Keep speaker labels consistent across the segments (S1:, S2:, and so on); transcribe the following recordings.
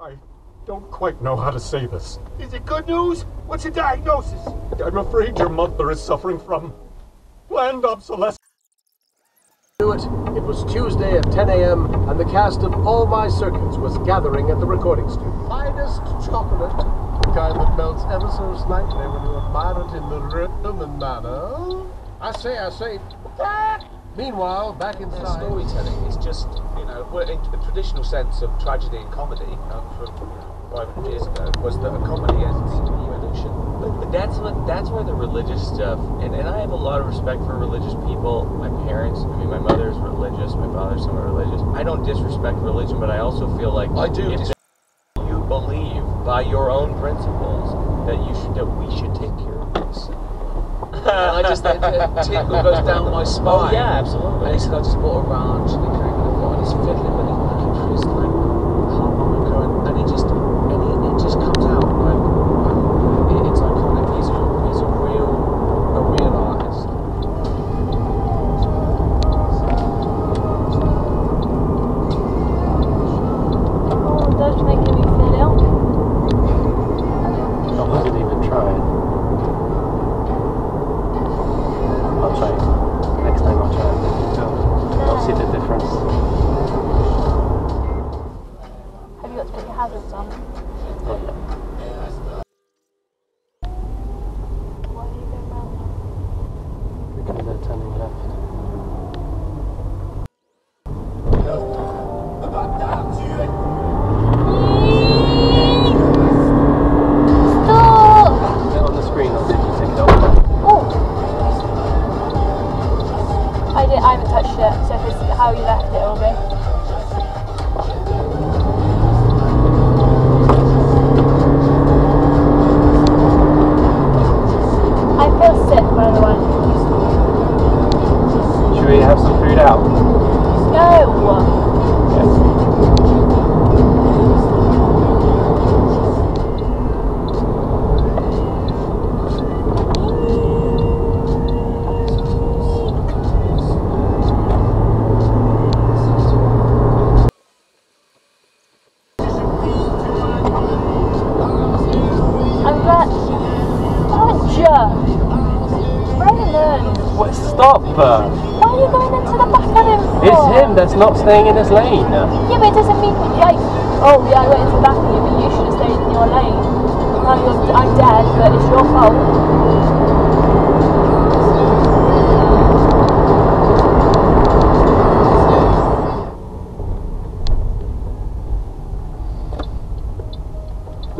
S1: I don't quite know how to say this.
S2: Is it good news? What's your diagnosis?
S1: I'm afraid your mother is suffering from planned obsolescence.
S3: It was Tuesday at 10 a.m. and the cast of All My Circuits was gathering at the recording studio. Finest chocolate, the kind that melts ever so slightly when you admire it in the rhythm and manner. I say. Meanwhile, back inside...
S4: storytelling is just, you know, in the traditional sense of tragedy and comedy from 500 years ago, was that a comedy is the evolution. But that's where the religious stuff, and I have a lot of respect for religious people. My parents, I mean, my mother's religious, my father's somewhat religious. I don't disrespect religion, but I also feel like
S2: I do.
S4: If you believe by your own principles that we should take care of this.
S5: I just think a tingle goes down my spine.
S4: Oh yeah, absolutely.
S5: And he said, I just walk around and he's fiddling with his looking for his like harmonica, and it just comes out like it's iconic. He's a real artist.
S6: Oh, that's making me feel ill.
S3: I wasn't even trying. I'll try. Next time I'll try. I'll see the difference.
S6: Have you got to put your hazards on?
S3: Oh, yeah.
S6: Why are you going round?
S3: Because they're turning left.
S6: Stop!
S3: Get on the screen, I'll see if you take it off.
S6: Oh! I haven't touched it, so if it's how you left it, it'll be. I feel sick, by the way.
S3: Should we have some food out?
S6: No!
S3: Yes.
S6: I'm glad. Oh, jerk! Brennan!
S3: What? Stop!
S6: Why are you going into the back of him for?
S3: It's him that's not staying in his lane.
S6: Yeah, but it doesn't mean like, oh yeah, I went into the back of you, but you should have stayed in your lane. Now I'm dead, but it's your fault.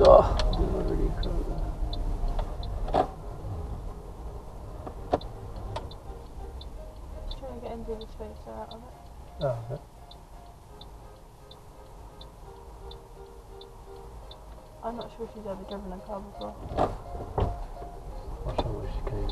S3: Oh, really cool.
S6: Trying to get into the space out of it.
S3: Oh, okay.
S6: I'm not sure if she's ever driven a car before.
S3: I'll show where she came.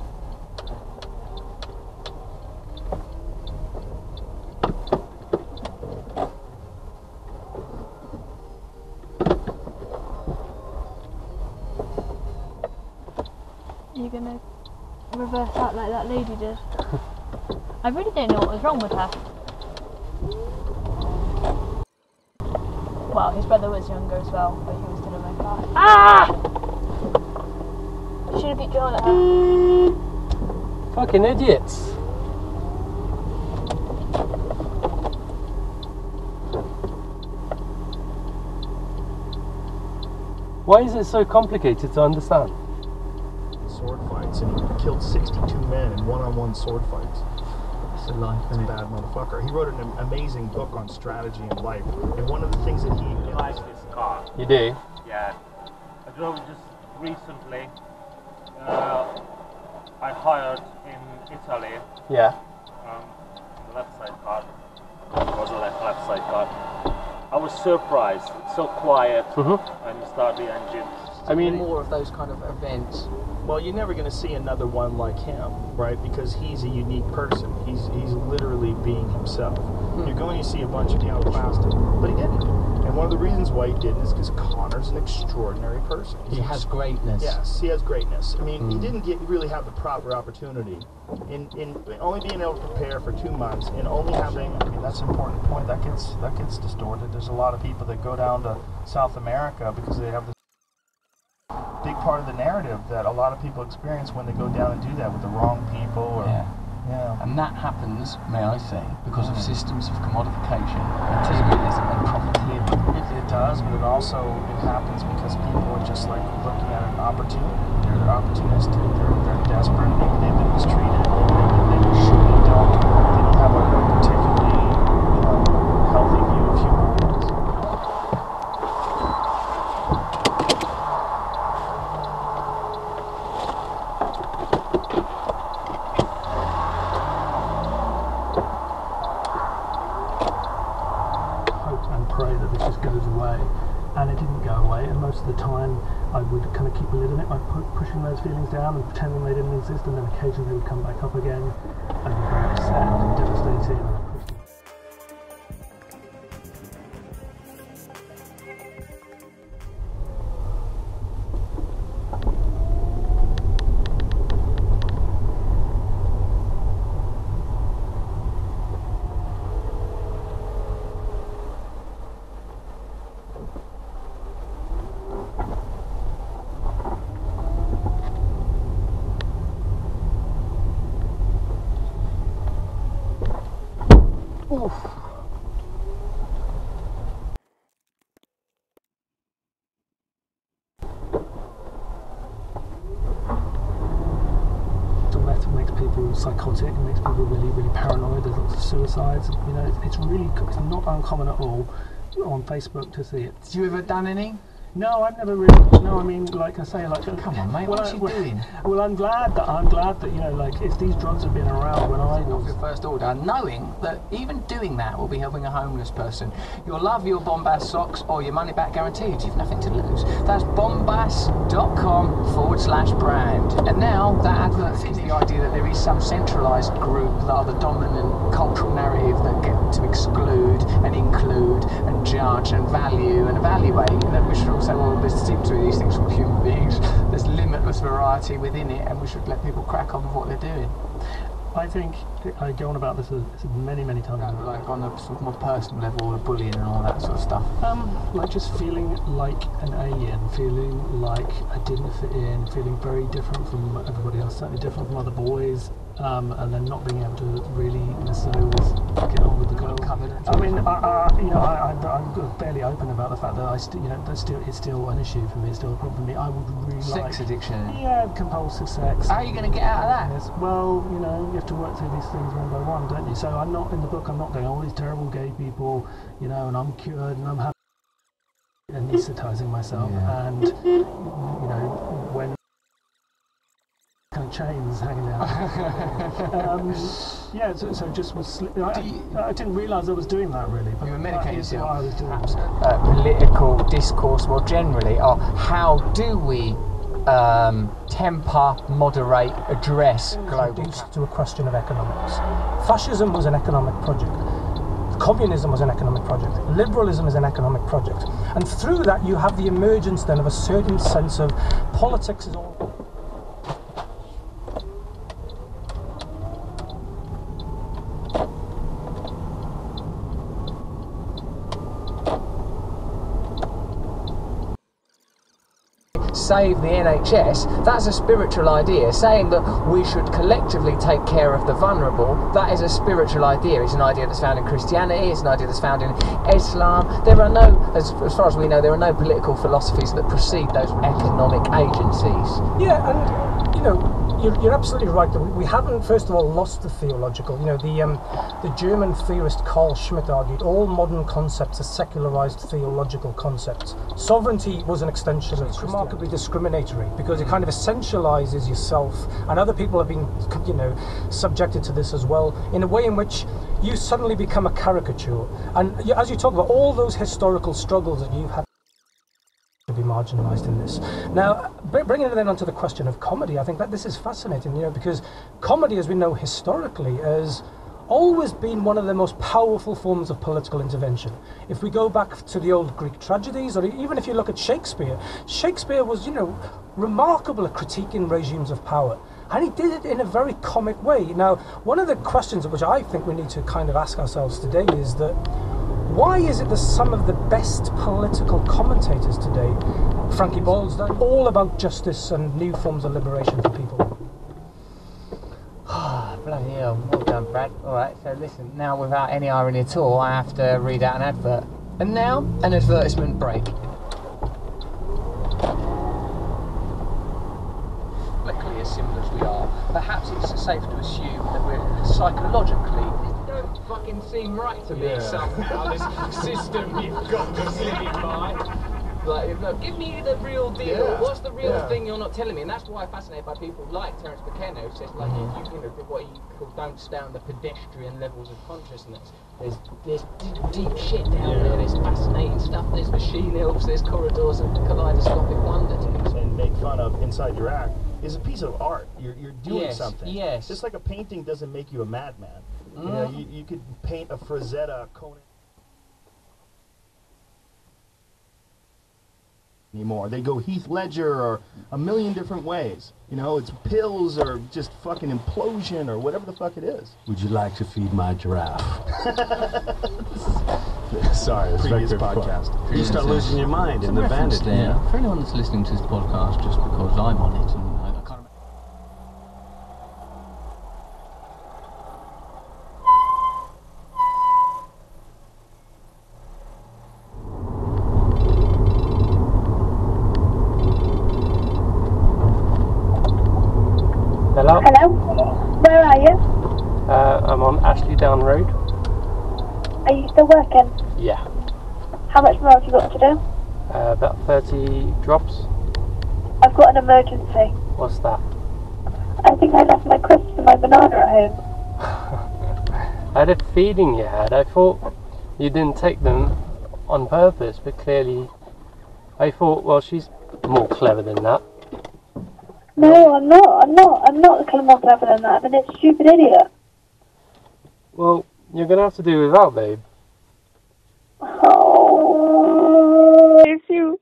S6: You're gonna reverse out like that lady did. I really don't know what was wrong with her. Well, his brother was younger as well, but he was still in my car. Ah! You should have beat John at her.
S3: Fucking idiots. Why is it so complicated to understand?
S1: Sword fights, and he killed 62 men in one-on-one sword fights.
S5: It's a life,
S1: He's a bad motherfucker. He wrote an amazing book on strategy and life, and one of the things that he...
S7: I like this car.
S3: You do?
S7: Yeah. I drove it just recently. I hired in Italy.
S3: Yeah.
S7: The left side car. It was a left side car. I was surprised. It's so quiet when you start the engine.
S3: I mean,
S5: more of those kind of events.
S1: Well, you're never going to see another one like him, right? Because he's a unique person. He's literally being himself. You're going to see a bunch of iconoclastic, but he didn't. And one of the reasons why he didn't is because Connor's an extraordinary person.
S5: He has greatness.
S1: Yes, he has greatness. I mean, he didn't really have the proper opportunity in only being able to prepare for 2 months and only having. I mean, that's an important point. That gets distorted. There's a lot of people that go down to South America because they have this big part of the narrative that a lot of people experience when they go down and do that with the wrong people. Or, yeah.
S5: And that happens, may I say, because of systems of commodification, materialism, and profiteering.
S1: It does, but it happens because people are just like looking at an opportunity. They're opportunistic. They're desperate. Maybe they've been mistreated. Maybe they don't have a particularly healthy view of human beings.
S8: Pray that this just goes away, and it didn't go away, and most of the time I would kind of keep a lid on it by pushing those feelings down and pretending they didn't exist, and then occasionally they would come back up again. I'd be very upset and devastated, and I'd push them. Oof. Meth makes people psychotic, it makes people really, really paranoid. There's lots of suicides. You know, it's not uncommon at all on Facebook to see it.
S5: Have you ever done any?
S8: No, I've never really. No, I mean, like I say, like.
S5: Come on, mate. What are you doing?
S8: Well, I'm glad that you know, like, if these drugs have been around when I was.
S5: Off your first order, knowing that even doing that will be helping a homeless person. You'll love your Bombas socks or your money back guaranteed. You've nothing to lose. That's bombas.com/brand. And now that advert gives the idea that there is some centralised group that are the dominant cultural narrative that get to exclude and include and judge and value and evaluate, and that we should all say, well, there seems to be these things called human beings. There's limitless variety within it, and we should let people crack on with what they're doing.
S8: I think I go on about this many, many times.
S5: Like on a sort of more personal level, the bullying and all that sort of stuff.
S8: Like just feeling like an alien, feeling like I didn't fit in, feeling very different from everybody else, certainly different from other boys, and then not being able to really necessarily get on with the girls. I mean, I'm fairly open about the fact that it's still an issue for me. It's still a problem for me. I would really
S5: Sex addiction.
S8: Yeah, compulsive sex.
S5: How are you going to get out of that?
S8: Yes, well, you know, you have to work through these things one by one, don't you? So I'm not in the book. I'm not going, all these terrible gay people, you know, and I'm cured and I'm happy, anaesthetising myself, and you know, when kind of chains hanging out. Yeah, so just was. I didn't realise I was doing that really. But
S5: you were medicating yourself.
S8: What I was doing.
S5: Political discourse more generally, or how do we temper, moderate, address global?
S8: To a question of economics. Fascism was an economic project. Communism was an economic project. Liberalism is an economic project. And through that you have the emergence then of a certain sense of politics is all.
S5: Save the NHS, that's a spiritual idea. Saying that we should collectively take care of the vulnerable, that is a spiritual idea. It's an idea that's found in Christianity, it's an idea that's found in Islam. There are no, as far as we know, there are no political philosophies that precede those economic agencies.
S8: Yeah, and you know, you're absolutely right. We haven't, first of all, lost the theological. You know, the German theorist Carl Schmitt argued all modern concepts are secularized theological concepts. Sovereignty was an extension of it's remarkably discriminatory because it kind of essentializes yourself, and other people have been, you know, subjected to this as well, in a way in which you suddenly become a caricature. And as you talk about all those historical struggles that you've had to be marginalised in this. Now, bringing it then onto the question of comedy, I think that this is fascinating, you know, because comedy, as we know historically, has always been one of the most powerful forms of political intervention. If we go back to the old Greek tragedies, or even if you look at Shakespeare, Shakespeare was, remarkable at critiquing regimes of power. And he did it in a very comic way. Now, one of the questions which I think we need to kind of ask ourselves today is that why is it that some of the best political commentators today, Frankie Boyle's done all about justice and new forms of liberation for people?
S5: Bloody hell, well done, Brad. Alright, so listen, now without any irony at all, I have to read out an advert. And now, an advertisement break. Luckily, as simple as we are, perhaps it's safe to assume that we're psychologically, this don't fucking seem right to me somehow, this system you've got us living by. Like, look, give me the real deal.
S1: Yeah.
S5: What's the real thing you're not telling me? And that's why I'm fascinated by people like Terence McKenna, who says, like, you know, what he calls don't stay on the pedestrian levels of consciousness. There's deep shit down there. There's fascinating stuff. There's machine elves. There's corridors of kaleidoscopic wonder.
S1: And make fun of inside your act is a piece of art. You're doing something.
S5: Yes.
S1: Just like a painting doesn't make you a madman. You know, you could paint a Frazetta Conan anymore. They go Heath Ledger or a million different ways. You know, it's pills or just fucking implosion or whatever the fuck it is.
S3: Would you like to feed my giraffe?
S1: Sorry, previous podcast.
S3: You start losing your mind in the bandit.
S9: There. For anyone that's listening to this podcast just because I'm on it, and I can't remember.
S10: Hello?
S11: Hello? Where are you?
S10: I'm on Ashley Down Road.
S11: Are you still working?
S10: Yeah.
S11: How much more have you got to do?
S10: About 30 drops.
S11: I've got an emergency.
S10: What's that?
S11: I think I left my crisps and my banana at home.
S10: I had a feeling you had. I thought you didn't take them on purpose, but clearly I thought, well, she's more clever than that.
S11: No, I'm not more clever than that. I'm a stupid idiot.
S10: Well, you're going to have to do without, babe.
S11: Oh, if you...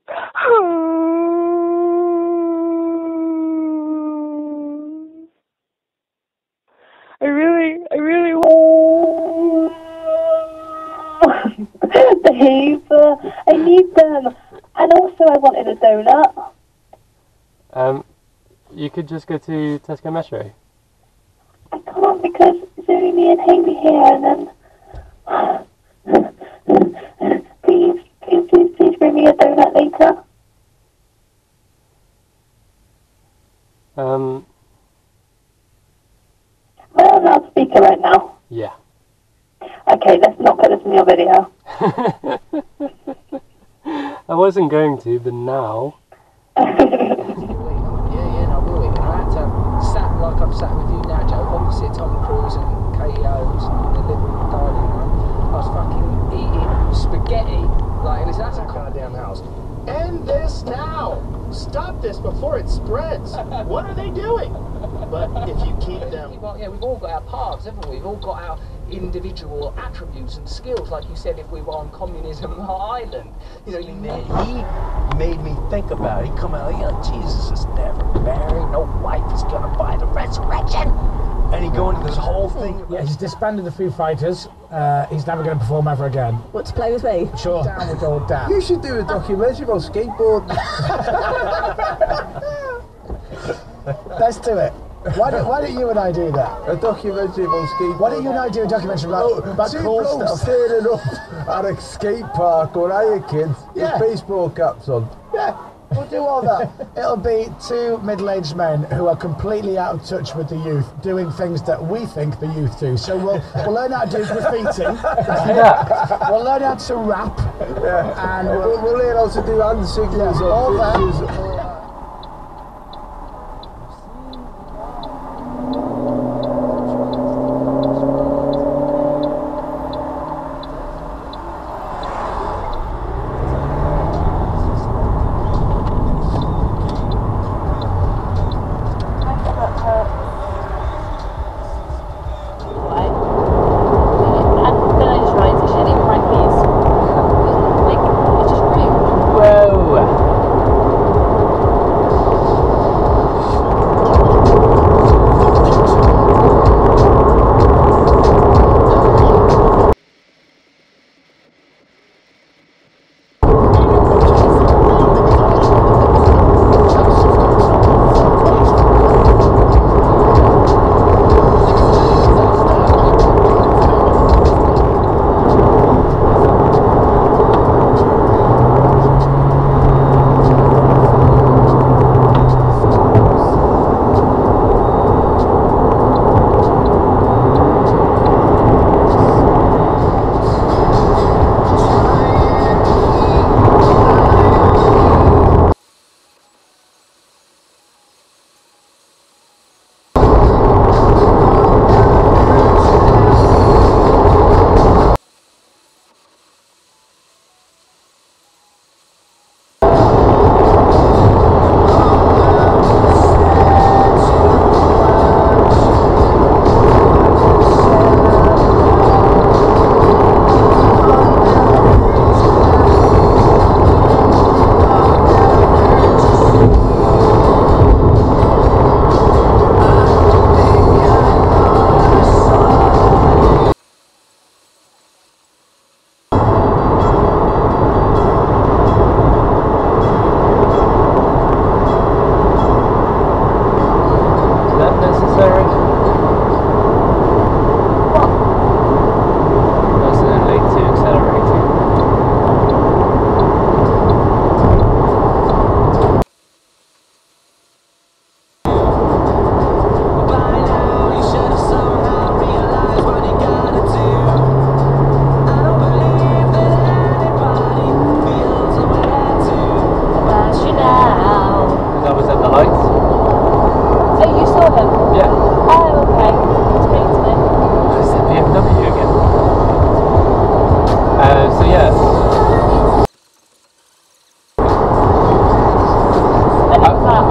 S11: I really want the I need them. And also I wanted a donut.
S10: You could just go to Tesco Metro.
S11: I can't because it's only me and Haley here, and then please bring me a donut later.
S10: Um,
S11: Am I on loudspeaker right now?
S10: yeah.
S11: Okay, let's not put this in your video.
S10: I wasn't going to, but now.
S5: Like I'm sat with you now, Joe, opposite Tom Cruise and KO's in the living room dining room. I was fucking eating spaghetti, like, and that's a
S1: goddamn house. End this now! Stop this before it spreads! What are they doing? But if you keep them...
S5: Yeah, we've all got our paths, haven't we? We've all got our individual attributes and skills, like you said, if we were on Communism Island. You know,
S3: He made me think about it. He come out like, Jesus is never married, no wife is gonna buy the resurrection. And he go into this whole thing.
S12: Yeah, he's disbanded the Foo Fighters. He's never going to perform ever again.
S13: Want to play with me?
S12: Sure. Down with old Dan.
S3: You should do a documentary about skateboarding.
S12: Let's do it. Why don't you and I do that?
S3: A documentary about skateboarding.
S12: Why don't you and I do a documentary about cool stuff?
S3: Turning up at a skate park when I was a kid
S12: Yeah.
S3: with baseball caps on.
S12: Yeah, we'll do all that. It'll be two middle-aged men who are completely out of touch with the youth, doing things that we think the youth do. So we'll learn how to do graffiti. We'll learn how to rap.
S3: Yeah.
S12: And
S3: we'll learn how to do hand signals on
S12: all that.
S3: pictures.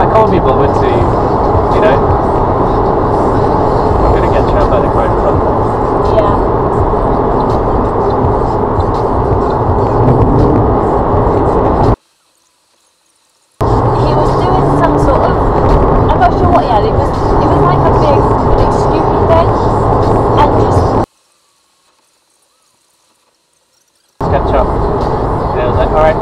S10: I can't be bothered to, you know, I'm going to get trapped by the crime front.
S6: Yeah. He was doing some sort of, I'm not sure what he had, it was like a big stupid thing, and just...
S10: Let's catch up. And I was like, alright.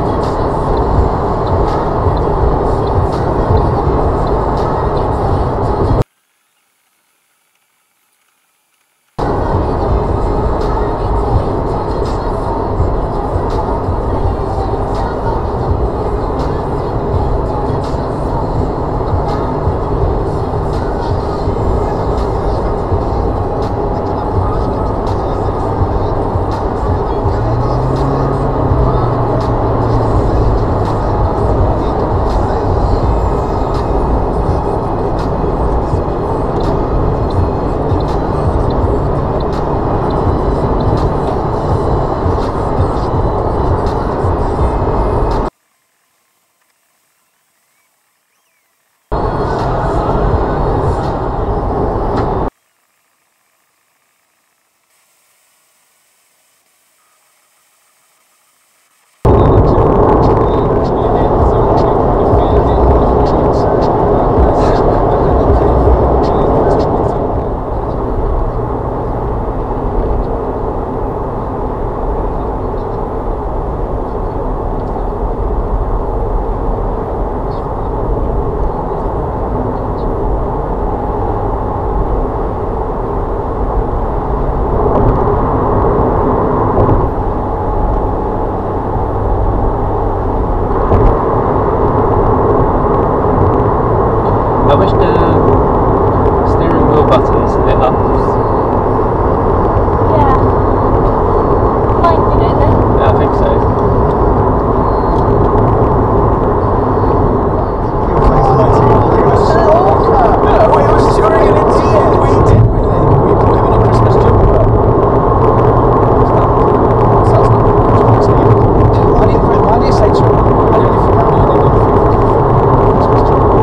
S10: I wish the steering wheel buttons lit up.
S6: Yeah. Mine do, don't they?
S10: Yeah, I think so.
S3: No, it was during an India. We did with it. We put him in a Christmas jumper. Why do you say true? I only forgot. Christmas jumper.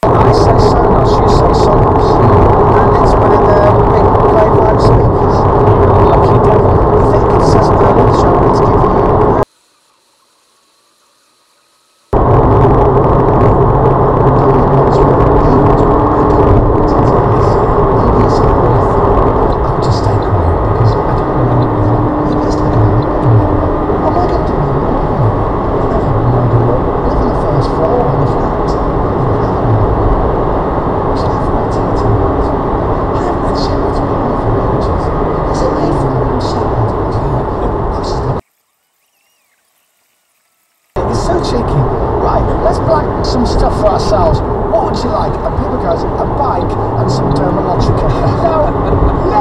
S3: I say Sonos, you say Sonos. And it's one of the big play vibe speakers. Lucky devil. I think it says on the show it's giving you. I'll just stay quiet because I don't want to. Maybe it's like oh my god, do live on the first floor on the flat. It's like 14 times. I haven't had shepherds before for ages. Is it made from a shepherd? It's so cheeky. Right, let's black some stuff for ourselves. What would you like? And people goes, a bike and some Dermalogica. Now,